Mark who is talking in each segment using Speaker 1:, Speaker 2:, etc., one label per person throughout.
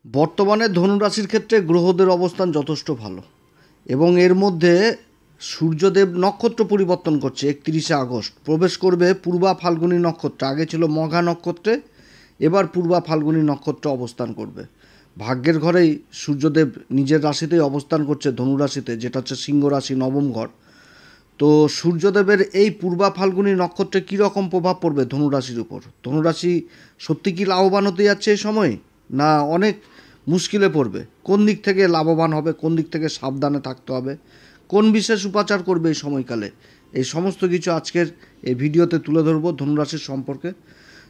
Speaker 1: বর্তমানে ধনুরাশির ক্ষেত্রে গ্রহদের অবস্থান যথেষ্ট ভালো এবং এর মধ্যে সূর্যদেব নক্ষত্র পরিবর্তন করছে। 31শে আগস্ট প্রবেশ করবে পূর্বা ফাল্গুনী নক্ষত্রে। আগে ছিল মঘা নক্ষত্রে, এবার পূর্বা ফাল্গুনী নক্ষত্রে অবস্থান করবে। ভাগ্যের ঘরেই সূর্যদেব নিজের রাশিতেই অবস্থান করছে, ধনুরাশিতে, যেটা হচ্ছে সিংহ রাশি, নবম ঘর। তো সূর্যদেবের এই পূর্বা ফাল্গুনী নক্ষত্রে কীরকম প্রভাব পড়বে ধনুরাশির উপর? ধনুরাশি সত্যি কি লাভবান হতে যাচ্ছে এই সময়, না অনেক মুশকিলে পড়বে? কোন দিক থেকে লাভবান হবে, কোন দিক থেকে সাবধানে থাকতে হবে, কোন বিশেষ উপাচার করবে এই সময়কালে, এই সমস্ত কিছু আজকের এই ভিডিওতে তুলে ধরবো ধনুরাশির সম্পর্কে।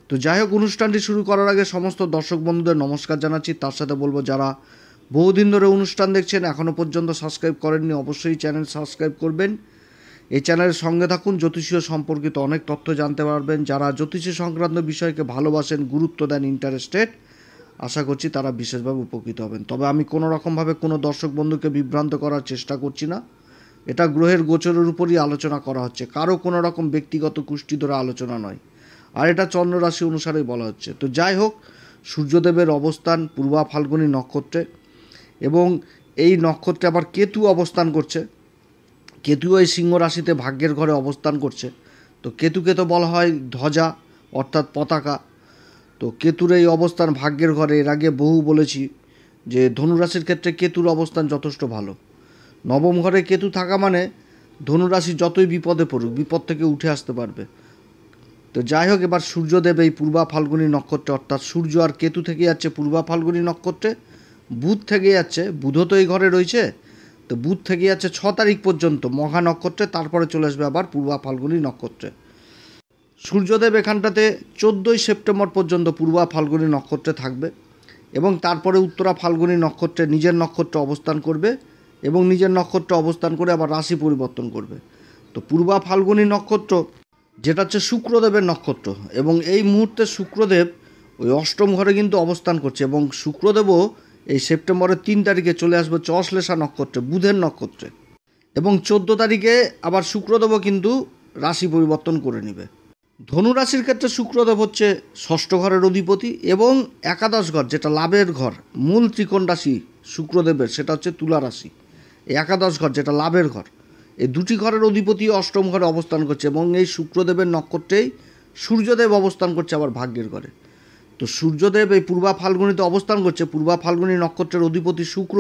Speaker 1: তো যাই হোক, অনুষ্ঠানটি শুরু করার আগে সমস্ত দর্শক বন্ধুদের নমস্কার জানাচ্ছি। তার সাথে বলবো, যারা বহুদিন ধরে অনুষ্ঠান দেখছেন এখনও পর্যন্ত সাবস্ক্রাইব করেননি, অবশ্যই চ্যানেল সাবস্ক্রাইব করবেন। এই চ্যানেলের সঙ্গে থাকুন, জ্যোতিষীয় সম্পর্কিত অনেক তথ্য জানতে পারবেন। যারা জ্যোতিষী সংক্রান্ত বিষয়কে ভালোবাসেন, গুরুত্ব দেন, ইন্টারেস্টেড, আশা করছি তারা বিশেষভাবে উপকৃত হবেন। তবে আমি কোনো রকমভাবে কোনো দর্শক বন্ধুকে বিভ্রান্ত করার চেষ্টা করছি না। এটা গ্রহের গোচরের উপরই আলোচনা করা হচ্ছে, কারো কোনো রকম ব্যক্তিগত কুষ্টি ধরে আলোচনা নয়। আর এটা চন্দ্ররাশি অনুসারেই বলা হচ্ছে। তো যাই হোক, সূর্যদেবের অবস্থান পূর্বা ফাল্গুনী নক্ষত্রে, এবং এই নক্ষত্রে আবার কেতু অবস্থান করছে। কেতু এই সিংহ রাশিতে ভাগ্যের ঘরে অবস্থান করছে। তো কেতুকে তো বলা হয় ধ্বজা, অর্থাৎ পতাকা। তো কেতুর এই অবস্থান ভাগ্যের ঘরে, এর আগে বহু বলেছি যে ধনুরাশির ক্ষেত্রে কেতুর অবস্থান যথেষ্ট ভালো। নবম ঘরে কেতু থাকা মানে ধনুরাশি যতই বিপদে পড়ুক, বিপদ থেকে উঠে আসতে পারবে। তো যাই হোক, এবার সূর্যদেব এই পূর্বা ফাল্গুনী নক্ষত্রে, অর্থাৎ সূর্য আর কেতু থেকে যাচ্ছে পূর্বা ফাল্গুনী নক্ষত্রে, বুধ থেকে যাচ্ছে, বুধও তো এই ঘরে রয়েছে, তো বুধ থেকে যাচ্ছে 6 তারিখ পর্যন্ত মঘা নক্ষত্রে, তারপরে চলে আসবে আবার পূর্বা ফাল্গুনী নক্ষত্রে। সূর্যদেব এখানটাতে 14ই সেপ্টেম্বর পর্যন্ত পূর্বা ফাল্গুনী নক্ষত্রে থাকবে এবং তারপরে উত্তরা ফাল্গুনী নক্ষত্রে নিজের নক্ষত্রে অবস্থান করবে এবং নিজের নক্ষত্রে অবস্থান করে আবার রাশি পরিবর্তন করবে। তো পূর্বা ফাল্গুনী নক্ষত্র যেটা হচ্ছে শুক্রদেবের নক্ষত্র, এবং এই মুহূর্তে শুক্রদেব ওই অষ্টম ঘরে কিন্তু অবস্থান করছে, এবং শুক্রদেবও এই সেপ্টেম্বরের 3 তারিখে চলে আসবে অশ্লেষা নক্ষত্রে, বুধের নক্ষত্রে, এবং 14 তারিখে আবার শুক্রদেবও কিন্তু রাশি পরিবর্তন করে নেবে। ধনুরাশির ক্ষেত্রে শুক্রদেব হচ্ছে ষষ্ঠ ঘরের অধিপতি, এবং একাদশ ঘর যেটা লাভের ঘর, মূল ত্রিকোণ রাশি শুক্রদেবের, সেটা হচ্ছে তুলা রাশি। এই একাদশ ঘর যেটা লাভের ঘর, এই দুটি ঘরের অধিপতি অষ্টম ঘরে অবস্থান করছে, এবং এই শুক্রদেবের নক্ষত্রেই সূর্যদেব অবস্থান করছে আবার ভাগ্যের ঘরে। তো সূর্যদেব এই পূর্বা ফাল্গুনীতে অবস্থান করছে, পূর্বা ফাল্গুনী নক্ষত্রের অধিপতি শুক্র,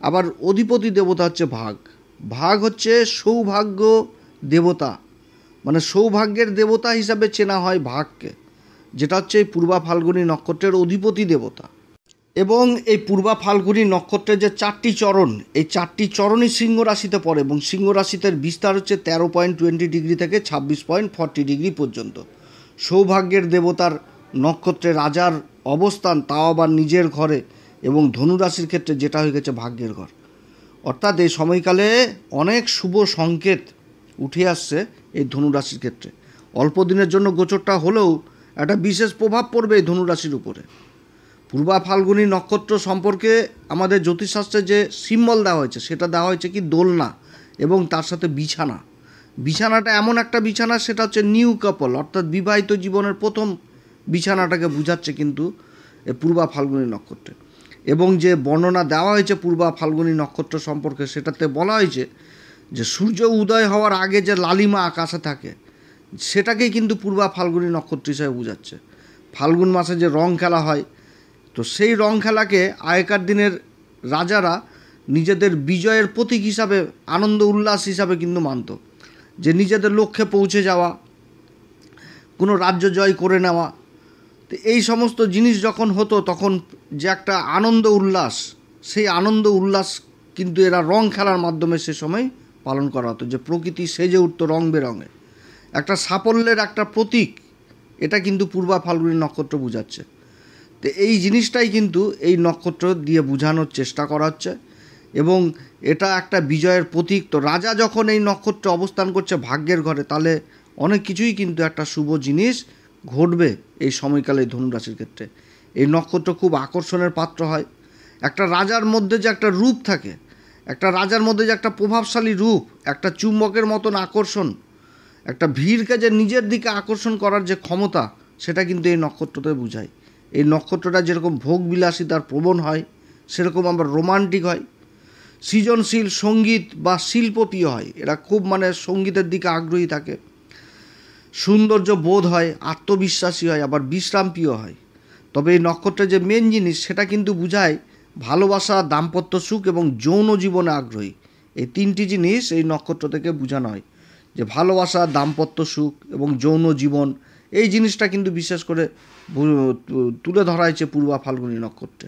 Speaker 1: আবার অধিপতি দেবতা হচ্ছে ভাগ। ভাগ হচ্ছে সৌভাগ্য দেবতা, মানে সৌভাগ্যের দেবতা হিসাবে চেনা হয় ভাগকে, যেটা হচ্ছে এই পূর্বা ফাল্গুনী নক্ষত্রের অধিপতি দেবতা। এবং এই পূর্বা ফাল্গুনী নক্ষত্রের যে 4টি চরণ, এই 4টি চরণই সিংহ রাশিতে পড়ে, এবং সিংহ রাশিতে বিস্তার হচ্ছে 13.20 ডিগ্রি থেকে 26.40 ডিগ্রি পর্যন্ত। সৌভাগ্যের দেবতার নক্ষত্রে রাজার অবস্থান, তাও আবার নিজের ঘরে, এবং ধনুরাশির ক্ষেত্রে যেটা হয়ে গেছে ভাগ্যের ঘর। অর্থাৎ এই সময়কালে অনেক শুভ সংকেত উঠে আসছে এই ধনুরাশির ক্ষেত্রে। অল্প দিনের জন্য গোচরটা হলেও একটা বিশেষ প্রভাব পড়বে এই ধনুরাশির উপরে। পূর্বা ফাল্গুনী নক্ষত্র সম্পর্কে আমাদের জ্যোতিষশাস্ত্রে যে সিম্বল দেওয়া হয়েছে, সেটা দেওয়া হয়েছে কি দোলনা, এবং তার সাথে বিছানা। বিছানাটা এমন একটা বিছানা, সেটা হচ্ছে নিউ কাপল, অর্থাৎ বিবাহিত জীবনের প্রথম বিছানাটাকে বোঝাচ্ছে কিন্তু পূর্বা ফাল্গুনী নক্ষত্রে। এবং যে বর্ণনা দেওয়া হয়েছে পূর্বা ফাল্গুনী নক্ষত্র সম্পর্কে, সেটাতে বলা হয়েছে যে সূর্য উদয় হওয়ার আগে যে লালিমা আকাশে থাকে, সেটাকেই কিন্তু পূর্বা ফাল্গুনী নক্ষত্র হিসাবে বোঝাচ্ছে। ফাল্গুন মাসে যে রং খেলা হয়, তো সেই রং খেলাকে আগেকার দিনের রাজারা নিজেদের বিজয়ের প্রতীক হিসাবে, আনন্দ উল্লাস হিসাবে কিন্তু মানত, যে নিজেদের লক্ষ্যে পৌঁছে যাওয়া, কোনো রাজ্য জয় করে নেওয়া। তো এই সমস্ত জিনিস যখন হতো, তখন যে একটা আনন্দ উল্লাস, সেই আনন্দ উল্লাস কিন্তু এরা রং খেলার মাধ্যমে সে সময় পালন করা হতো, যে প্রকৃতি সেজে উঠতো রং বেরঙে, একটা সাফল্যের একটা প্রতীক। এটা কিন্তু পূর্বা ফাল্গুনী নক্ষত্র বোঝাচ্ছে। তো এই জিনিসটাই কিন্তু এই নক্ষত্র দিয়ে বোঝানোর চেষ্টা করা হচ্ছে, এবং এটা একটা বিজয়ের প্রতীক। তো রাজা যখন এই নক্ষত্রে অবস্থান করছে ভাগ্যের ঘরে, তাহলে অনেক কিছুই কিন্তু একটা শুভ জিনিস ঘটবে এই সময়কালে ধনুরাশির ক্ষেত্রে। এই নক্ষত্র খুব আকর্ষণের পাত্র হয়। একটা রাজার মধ্যে যে একটা রূপ থাকে, একটা রাজার মধ্যে যে একটা প্রভাবশালী রূপ, একটা চুম্বকের মতন আকর্ষণ, একটা ভিড়কে যে নিজের দিকে আকর্ষণ করার যে ক্ষমতা, সেটা কিন্তু এই নক্ষত্রতে বোঝায়। এই নক্ষত্রটা যেরকম ভোগ বিলাসিতার প্রবণ হয়, সেরকম আবার রোমান্টিক হয়, সৃজনশীল, সঙ্গীত বা শিল্পপ্রিয় হয়। এরা খুব সঙ্গীতের দিকে আগ্রহী থাকে, সৌন্দর্য বোধ হয়, আত্মবিশ্বাসী হয়, আবার বিশ্রামপ্রিয় হয়। তবে এই নক্ষত্রের যে মেন জিনিস সেটা কিন্তু বোঝায় ভালোবাসা, দাম্পত্য সুখ এবং যৌন জীবনে আগ্রহী। এই তিনটি জিনিস এই নক্ষত্র থেকে বোঝানো হয়, যে ভালোবাসা, দাম্পত্য সুখ এবং যৌন জীবন, এই জিনিসটা কিন্তু বিশেষ করে তুলে ধরা হয়েছে পূর্বা ফাল্গুনী নক্ষত্রে।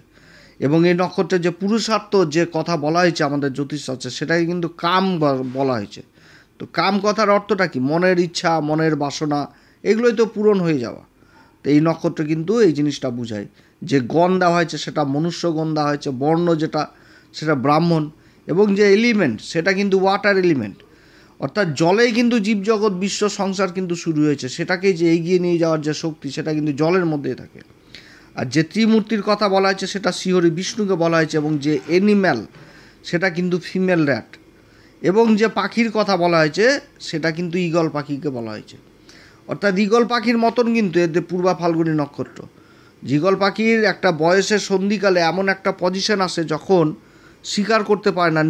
Speaker 1: এবং এই নক্ষত্রের যে পুরুষার্থ যে কথা বলা হয়েছে আমাদের জ্যোতিষশাস্ত্রে, সেটাকে কিন্তু কাম বলা হয়েছে। তো কাম কথার অর্থটা কি? মনের ইচ্ছা, মনের বাসনা, এগুলোই তো পূরণ হয়ে যাওয়া। তো এই নক্ষত্র কিন্তু এই জিনিসটা বোঝায়। যে গণ দেওয়া হয়েছে সেটা মনুষ্য গণ দেওয়া হয়েছে, বর্ণ যেটা সেটা ব্রাহ্মণ, এবং যে এলিমেন্ট সেটা কিন্তু ওয়াটার এলিমেন্ট, অর্থাৎ জলেই কিন্তু জীবজগৎ, বিশ্ব সংসার কিন্তু শুরু হয়েছে। সেটাকেই যে এগিয়ে নিয়ে যাওয়ার যে শক্তি, সেটা কিন্তু জলের মধ্যেই থাকে। আর যে ত্রিমূর্তির কথা বলা হয়েছে সেটা শ্রীহরি বিষ্ণুকে বলা হয়েছে, এবং যে অ্যানিম্যাল সেটা কিন্তু ফিমেল র্যাট, এবং যে পাখির কথা বলা হয়েছে সেটা কিন্তু ঈগল পাখিকে বলা হয়েছে। অর্থাৎ ঈগল পাখির মতন কিন্তু এদের পূর্বা ফাল্গুনী নক্ষত্র। ঈগল পাখির একটা বয়সের সন্ধিকালে এমন একটা পজিশন আসে যখন স্বীকার করতে পারে না,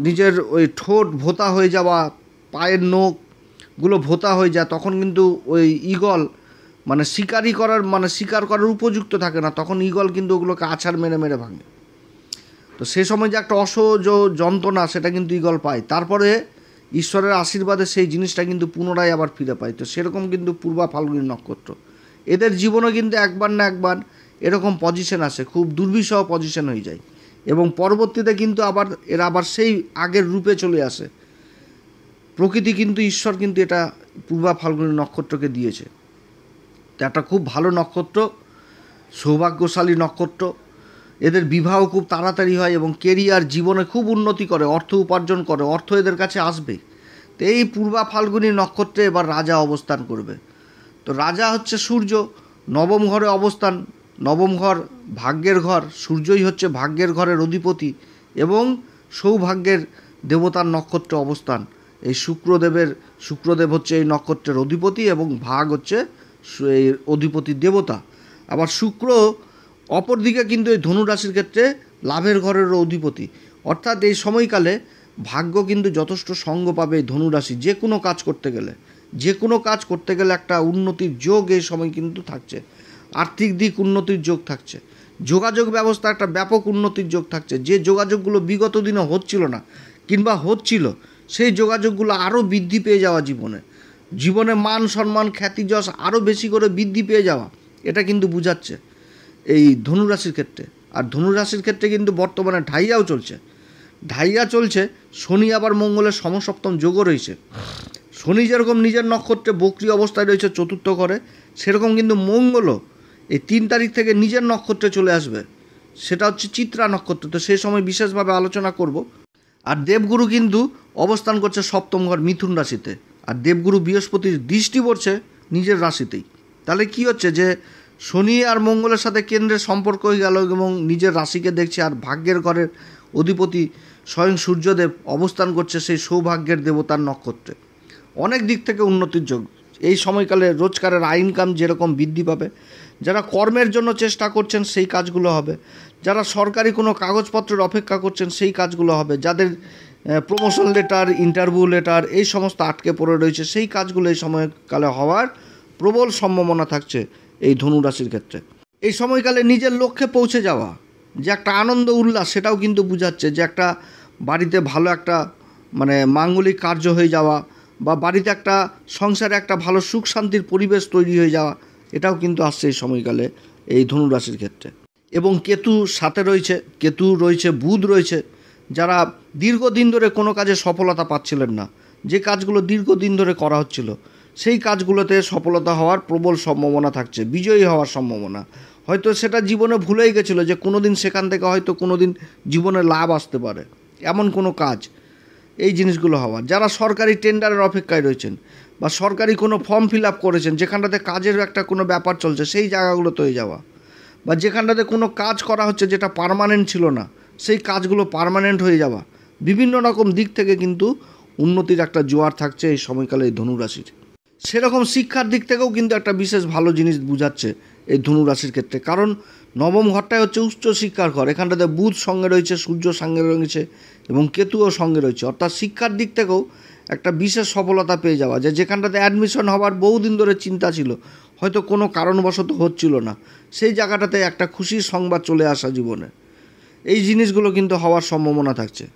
Speaker 1: নিজের ওই ঠোঁট ভোঁতা হয়ে যাওয়া, পায়ের নখগুলো ভোঁতা হয়ে যায়, তখন কিন্তু ওই ঈগল শিকার করার উপযুক্ত থাকে না, তখন ঈগল কিন্তু ওগুলোকে আছাড় মেরে মেরে ভাঙে। তো সে সময় যে একটা অসহ্য যন্ত্রণা সেটা কিন্তু ঈগল পায়, তারপরে ঈশ্বরের আশীর্বাদে সেই জিনিসটা কিন্তু পুনরায় আবার ফিরে পায়। তো সেরকম কিন্তু পূর্বা ফাল্গুনী নক্ষত্র, এদের জীবনে কিন্তু একবার না একবার এরকম পজিশন আসে, খুব দুর্বিষহ পজিশন হয়ে যায়, এবং পরবর্তীতে কিন্তু এরা আবার সেই আগের রূপে চলে আসে। প্রকৃতি কিন্তু, ঈশ্বর কিন্তু এটা পূর্বা ফাল্গুনী নক্ষত্রকে দিয়েছে। তো একটা খুব ভালো নক্ষত্র, সৌভাগ্যশালী নক্ষত্র। এদের বিবাহ খুব তাড়াতাড়ি হয় এবং কেরিয়ার, জীবনে খুব উন্নতি করে, অর্থ উপার্জন করে, অর্থ এদের কাছে আসবে। তো এই পূর্বা ফাল্গুনী নক্ষত্রে এবার রাজা অবস্থান করবে। তো রাজা হচ্ছে সূর্য, নবম ঘরে অবস্থান। নবম ঘর ভাগ্যের ঘর, সূর্যই হচ্ছে ভাগ্যের ঘরের অধিপতি এবং সৌভাগ্যের দেবতার নক্ষত্রে অবস্থান। এই শুক্রদেব হচ্ছে এই নক্ষত্রের অধিপতি, এবং ভাগ হচ্ছে এই অধিপতির দেবতা। আবার শুক্র অপরদিকে কিন্তু এই ধনুরাশির ক্ষেত্রে লাভের ঘরেরও অধিপতি। অর্থাৎ এই সময়কালে ভাগ্য কিন্তু যথেষ্ট সঙ্গ পাবে এই ধনুরাশি। যে কোনো কাজ করতে গেলে একটা উন্নতির যোগ এই সময় কিন্তু থাকছে। আর্থিক দিক উন্নতির যোগ থাকছে, যোগাযোগ ব্যবস্থা একটা ব্যাপক উন্নতির যোগ থাকছে। যে যোগাযোগগুলো বিগত দিনে হচ্ছিল না কিংবা হচ্ছিল, সেই যোগাযোগগুলো আরও বৃদ্ধি পেয়ে যাওয়া, জীবনে মান সম্মান, খ্যাতি, যশ আরও বেশি করে বৃদ্ধি পেয়ে যাওয়া, এটা কিন্তু বোঝাচ্ছে এই ধনুরাশির ক্ষেত্রে। আর ধনুরাশির ক্ষেত্রে কিন্তু বর্তমানে ঢাইয়া চলছে। শনি আবার মঙ্গলের সমসপ্তম যোগও রয়েছে। শনি যেরকম নিজের নক্ষত্রে বক্রী অবস্থায় রয়েছে চতুর্থ ঘরে, সেরকম কিন্তু মঙ্গলও এই 3 তারিখ থেকে নিজের নক্ষত্রে চলে আসবে, সেটা হচ্ছে চিত্রা নক্ষত্র। তো সেই সময় বিশেষভাবে আলোচনা করব। আর দেবগুরু কিন্তু অবস্থান করছে সপ্তম ঘর মিথুন রাশিতে, আর দেবগুরু বৃহস্পতির দৃষ্টি পড়ছে নিজের রাশিতেই। তাহলে কি হচ্ছে, যে শনি আর মঙ্গলের সাথে কেন্দ্রের সম্পর্ক হয়ে গেল এবং নিজের রাশিকে দেখছে। আর ভাগ্যের ঘরের অধিপতি স্বয়ং সূর্যদেব অবস্থান করছে সেই সৌভাগ্যের দেবতার নক্ষত্রে। অনেক দিক থেকে উন্নতির যোগ। এই সময়কালে রোজগারের ইনকাম যেরকম বৃদ্ধি পাবে, যারা কর্মের জন্য চেষ্টা করছেন সেই কাজগুলো হবে, যারা সরকারি কোনো কাগজপত্রের অপেক্ষা করছেন সেই কাজগুলো হবে, যাদের প্রমোশন লেটার, ইন্টারভিউ লেটার এই সমস্ত আটকে পড়ে রয়েছে সেই কাজগুলো এই সময়কালে হওয়ার প্রবল সম্ভাবনা থাকছে এই ধনুরাশির ক্ষেত্রে। এই সময়কালে নিজের লক্ষ্যে পৌঁছে যাওয়া, যে একটা আনন্দ উল্লাস, সেটাও কিন্তু বোঝাচ্ছে। যে একটা বাড়িতে ভালো একটা মাঙ্গলিক কার্য হয়ে যাওয়া, বা বাড়িতে একটা সংসারে একটা ভালো সুখ শান্তির পরিবেশ তৈরি হয়ে যাওয়া, এটাও কিন্তু আসছে এই সময়কালে এই ধনুরাশির ক্ষেত্রে। এবং কেতু সাথে রয়েছে, বুধ রয়েছে। যারা দীর্ঘদিন ধরে কোনো কাজে সফলতা পাচ্ছিলেন না, যে কাজগুলো দীর্ঘদিন ধরে করা হচ্ছিল, সেই কাজগুলোতে সফলতা হওয়ার প্রবল সম্ভাবনা থাকছে, বিজয়ী হওয়ার সম্ভাবনা। হয়তো সেটা জীবনে ভুলেই গেছিলো যে কোনো দিন সেখান থেকে হয়তো কোনো দিন জীবনে লাভ আসতে পারে, এমন কোনো কাজ, এই জিনিসগুলো হওয়ার। যারা সরকারি টেন্ডারের অপেক্ষায় রয়েছেন বা সরকারি কোনো ফর্ম ফিল আপ করেছেন, যেখানটাতে কাজের একটা কোনো ব্যাপার চলছে, সেই জায়গাগুলোতে হয়ে যাওয়া, বা যেখানটাতে কোনো কাজ করা হচ্ছে যেটা পার্মানেন্ট ছিল না, সেই কাজগুলো পার্মানেন্ট হয়ে যাওয়া, বিভিন্ন রকম দিক থেকে কিন্তু উন্নতির একটা জোয়ার থাকছে এই সময়কালে এই ধনুরাশির। সেরকম শিক্ষার দিক থেকেও কিন্তু একটা বিশেষ ভালো জিনিস বুঝাচ্ছে এই ধনুরাশির ক্ষেত্রে। কারণ নবম ঘরটাই হচ্ছে উচ্চ শিক্ষার ঘর, এখানটাতে বুধ সঙ্গে রয়েছে, সূর্য সঙ্গে রয়েছে এবং কেতুও সঙ্গে রয়েছে, অর্থাৎ শিক্ষার দিক থেকেও একটা বিশেষ সফলতা পেয়ে যাওয়া, যেখানটাতে অ্যাডমিশন হওয়ার বহুদিন ধরে চিন্তা ছিল, হয়তো কোনো কারণবশত হচ্ছিল না, সেই জায়গাটাতে একটা খুশির সংবাদ চলে আসা জীবনে, এই জিনিসগুলো কিন্তু হওয়ার সম্ভাবনা থাকছে।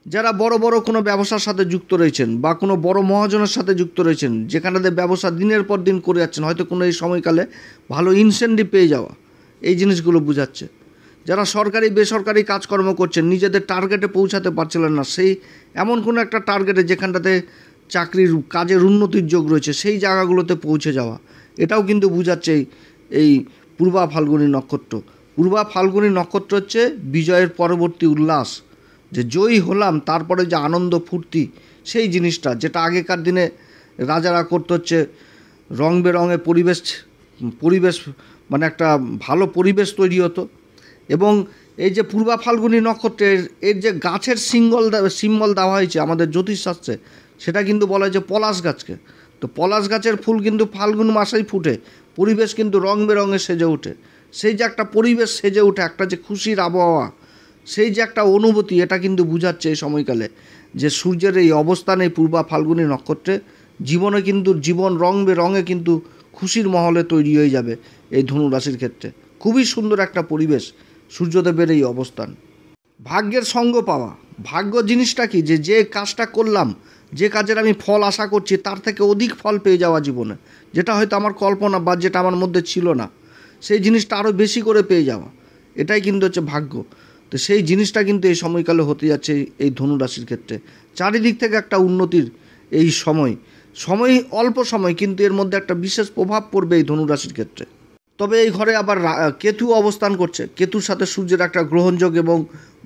Speaker 1: যারা বড় বড় কোনো ব্যবসার সাথে যুক্ত রয়েছেন বা কোনো বড় মহাজনের সাথে যুক্ত রয়েছেন, যেখানটাতে ব্যবসা দিনের পর দিন করে যাচ্ছেন, হয়তো কোনো এই সময়কালে ভালো ইনসেন্টিভ পেয়ে যাওয়া, এই জিনিসগুলো বোঝাচ্ছে। যারা সরকারি বেসরকারি কাজকর্ম করছেন, নিজেদের টার্গেটে পৌঁছাতে পারছিলেন না, সেই এমন কোনো একটা টার্গেটে যেখানটাতে চাকরির কাজের উন্নতির যোগ রয়েছে, সেই জায়গাগুলোতে পৌঁছে যাওয়া, এটাও কিন্তু বোঝাচ্ছে এই পূর্বা ফাল্গুনী নক্ষত্র। পূর্বা ফাল্গুনী নক্ষত্র হচ্ছে বিজয়ের পরবর্তী উল্লাস, যে জয়ী হলাম তারপরে যে আনন্দ ফুর্তি, সেই জিনিসটা যেটা আগেকার দিনে রাজারা করতে হচ্ছে, রং বেরঙের পরিবেশ মানে একটা ভালো পরিবেশ তৈরি হতো। এবং এই যে পূর্বা ফাল্গুনী নক্ষত্রের এর যে গাছের সিম্বল দেওয়া হয়েছে আমাদের জ্যোতিষশাস্ত্রে, সেটা কিন্তু বলা হয়েছে পলাশ গাছকে। তো পলাশ গাছের ফুল কিন্তু ফাল্গুন মাসেই ফুটে, পরিবেশ কিন্তু রং বেরঙে সেজে ওঠে, সেই যে একটা পরিবেশ সেজে ওঠে, একটা যে খুশির আবহাওয়া, সেই যে একটা অনুভূতি, এটা কিন্তু বুঝাচ্ছে এই সময়কালে যে সূর্যের এই অবস্থান এই পূর্বা ফাল্গুনী নক্ষত্রে জীবনে কিন্তু জীবন রং বেরঙে কিন্তু খুশির মহলে তৈরি হয়ে যাবে এই ধনুরাশির ক্ষেত্রে। খুবই সুন্দর একটা পরিবেশ সূর্যদেবের এই অবস্থান। ভাগ্যের সঙ্গ পাওয়া, ভাগ্য জিনিসটা কি, যে কাজটা করলাম, যে কাজের আমি ফল আশা করছি তার থেকে অধিক ফল পেয়ে যাওয়া জীবনে, যেটা হয়তো আমার কল্পনা বা যেটা আমার মধ্যে ছিল না, সেই জিনিসটা আরও বেশি করে পেয়ে যাওয়া, এটাই কিন্তু হচ্ছে ভাগ্য। তো সেই জিনিসটা কিন্তু এই সময়কালে হতে যাচ্ছে এই ধনুরাশির ক্ষেত্রে। চারিদিক থেকে একটা উন্নতির এই সময় অল্প সময়, কিন্তু এর মধ্যে একটা বিশেষ প্রভাব পড়বে এই ধনুরাশির ক্ষেত্রে। তবে এই ঘরে আবার কেতু অবস্থান করছে, কেতুর সাথে সূর্যের একটা গ্রহণযোগ এবং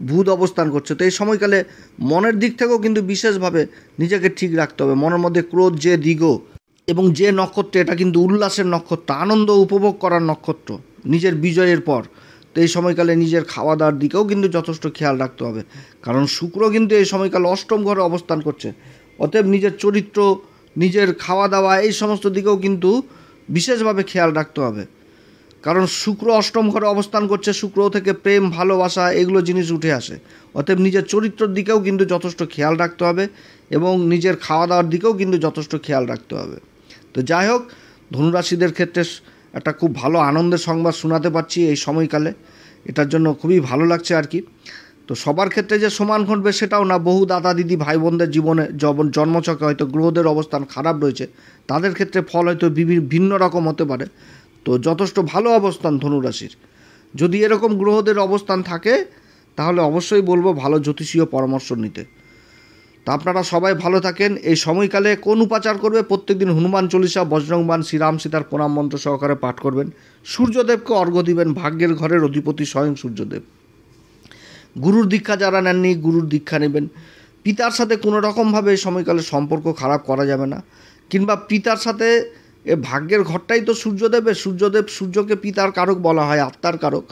Speaker 1: বুধ অবস্থান করছে। তো এই সময়কালে মনের দিক থেকেও কিন্তু বিশেষভাবে নিজেকে ঠিক রাখতে হবে। মনের মধ্যে ক্রোধ যে দিগ এবং যে নক্ষত্র, এটা কিন্তু উল্লাসের নক্ষত্র, আনন্দ উপভোগ করার নক্ষত্র নিজের বিজয়ের পর। তো এই সময়কালে নিজের খাওয়া দাওয়ার দিকেও কিন্তু যথেষ্ট খেয়াল রাখতে হবে, কারণ শুক্র কিন্তু এই সময়কালে অষ্টম ঘরে অবস্থান করছে। অতএব নিজের চরিত্র, নিজের খাওয়া দাওয়া, এই সমস্ত দিকেও কিন্তু বিশেষভাবে খেয়াল রাখতে হবে, কারণ শুক্র অষ্টম ঘরে অবস্থান করছে। শুক্র থেকে প্রেম, ভালোবাসা, এগুলো জিনিস উঠে আসে। অতএব নিজের চরিত্রের দিকেও কিন্তু যথেষ্ট খেয়াল রাখতে হবে এবং নিজের খাওয়া দাওয়ার দিকেও কিন্তু যথেষ্ট খেয়াল রাখতে হবে। তো যাই হোক, ধনুরাশিদের ক্ষেত্রে একটা খুব ভালো আনন্দের সংবাদ শোনাতে পারছি এই সময়কালে, এটার জন্য খুবই ভালো লাগছে আর কি। তো সবার ক্ষেত্রে যে সমান ঘটবে সেটাও না, বহু দাদা দিদি ভাই বোনদের জীবনে জন্মছকে হয়তো গ্রহদের অবস্থান খারাপ রয়েছে, তাদের ক্ষেত্রে ফল হয়তো ভিন্ন রকম হতে পারে। তো যথেষ্ট ভালো অবস্থান ধনুরাশির। যদি এরকম গ্রহদের অবস্থান থাকে তাহলে অবশ্যই বলবো ভালো জ্যোতিষীয় পরামর্শ নিতে। তা আপনারা সবাই ভালো থাকেন। এই সময়কালে কোন উপাচার করবে, প্রত্যেকদিন হনুমান চল্লিশা, বজরংবাণ, শ্রীরাম সীতার প্রণাম মন্ত্র সহকারে পাঠ করবেন। সূর্যদেবকে অর্ঘ্য দিবেন, ভাগ্যের ঘরের অধিপতি স্বয়ং সূর্যদেব। গুরুর দীক্ষা যারা নেননি, গুরুর দীক্ষা নেবেন। পিতার সাথে কোনো রকমভাবে এই সময়কালে সম্পর্ক খারাপ করা যাবে না, কিংবা পিতার সাথে এ ভাগ্যের ঘরটাই তো সূর্যদেবের, সূর্যকে পিতার কারক বলা হয়, আত্মার কারক।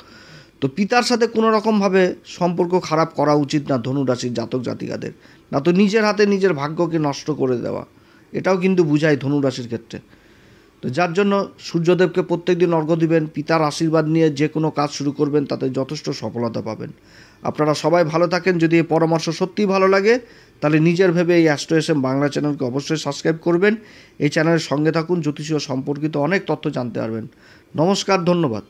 Speaker 1: তো পিতার সাথে কোনো রকমভাবে সম্পর্ক খারাপ করা উচিত না ধনুরাশির জাতক জাতিকাদের, না তো নিজের হাতে নিজের ভাগ্যকে নষ্ট করে দেওয়া, এটাও কিন্তু বুঝায় ধনুরাশির ক্ষেত্রে। তো যার জন্য সূর্যদেবকে প্রত্যেকদিন অর্ঘ্য দিবেন, পিতার আশীর্বাদ নিয়ে যে কোনো কাজ শুরু করবেন, তাতে যথেষ্ট সফলতা পাবেন। আপনারা সবাই ভালো থাকেন। যদি এই পরামর্শ সত্যিই ভালো লাগে তাহলে নিজের ভেবে এই অ্যাস্ট্রো এসএম বাংলা চ্যানেলকে অবশ্যই সাবস্ক্রাইব করবেন। এই চ্যানেলের সঙ্গে থাকুন, জ্যোতিষীয় সম্পর্কিত অনেক তথ্য জানতে পারবেন। নমস্কার, ধন্যবাদ।